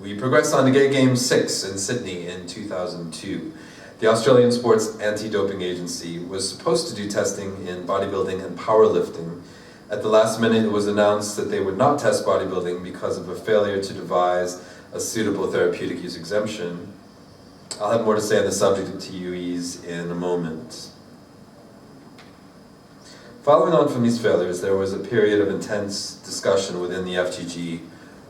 We progress on to Gay Games 6 in Sydney in 2002. The Australian Sports Anti-Doping Agency was supposed to do testing in bodybuilding and powerlifting. At the last minute, it was announced that they would not test bodybuilding because of a failure to devise a suitable therapeutic use exemption. I'll have more to say on the subject of TUEs in a moment. Following on from these failures, there was a period of intense discussion within the FGG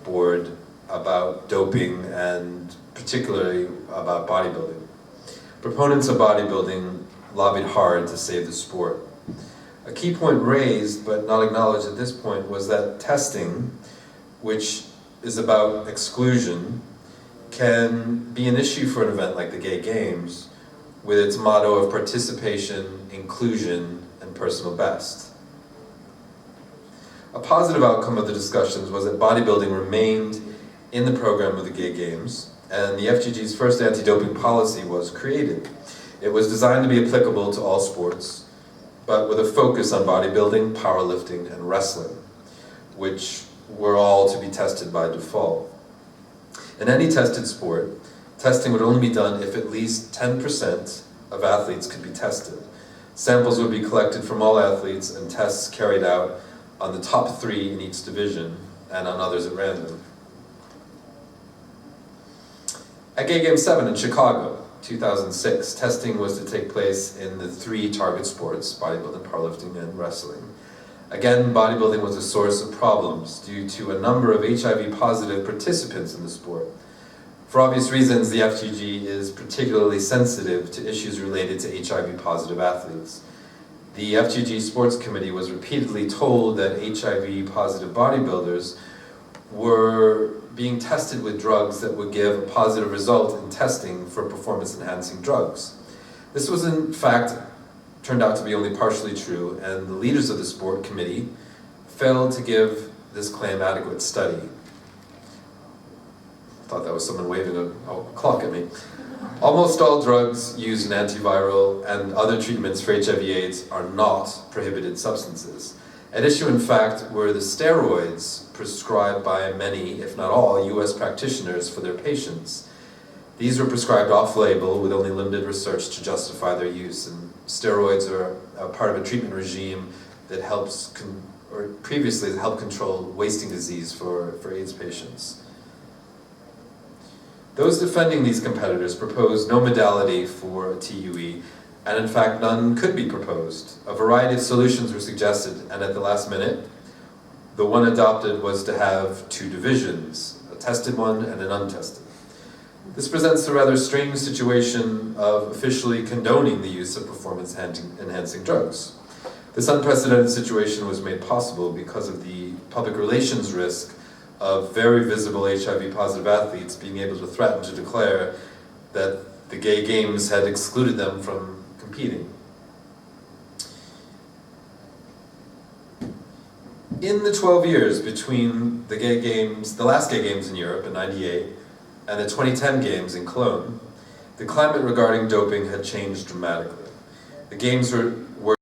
board about doping and particularly about bodybuilding. Proponents of bodybuilding lobbied hard to save the sport. A key point raised, but not acknowledged at this point, was that testing, which is about exclusion, can be an issue for an event like the Gay Games, with its motto of participation, inclusion, and personal best. A positive outcome of the discussions was that bodybuilding remained in the program of the Gay Games, and the FGG's first anti-doping policy was created. It was designed to be applicable to all sports, but with a focus on bodybuilding, powerlifting, and wrestling, which were all to be tested by default. In any tested sport, testing would only be done if at least 10% of athletes could be tested. Samples would be collected from all athletes and tests carried out on the top 3 in each division and on others at random. At Gay Games 7 in Chicago, 2006, testing was to take place in the 3 target sports, bodybuilding, powerlifting, and wrestling. Again, bodybuilding was a source of problems due to a number of HIV-positive participants in the sport. For obvious reasons, the FGG is particularly sensitive to issues related to HIV-positive athletes. The FGG Sports Committee was repeatedly told that HIV-positive bodybuilders were being tested with drugs that would give a positive result in testing for performance-enhancing drugs. This was in fact turned out to be only partially true, and the leaders of the sport committee failed to give this claim adequate study. I thought that was someone waving a clock at me. Almost all drugs used in antiviral and other treatments for HIV/AIDS are not prohibited substances. At issue, in fact, were the steroids prescribed by many, if not all, US practitioners for their patients. These were prescribed off-label with only limited research to justify their use, and steroids are a part of a treatment regime that helps, previously helped control wasting disease for AIDS patients. Those defending these competitors proposed no modality for a TUE, and in fact none could be proposed. A variety of solutions were suggested, and at the last minute, the one adopted was to have 2 divisions, a tested one and an untested. This presents a rather strange situation of officially condoning the use of performance-enhancing drugs. This unprecedented situation was made possible because of the public relations risk of very visible HIV-positive athletes being able to threaten to declare that the Gay Games had excluded them from competing. In the 12 years between the Gay Games, the last Gay Games in Europe in '98, and the 2010 Games in Cologne, the climate regarding doping had changed dramatically. The Games were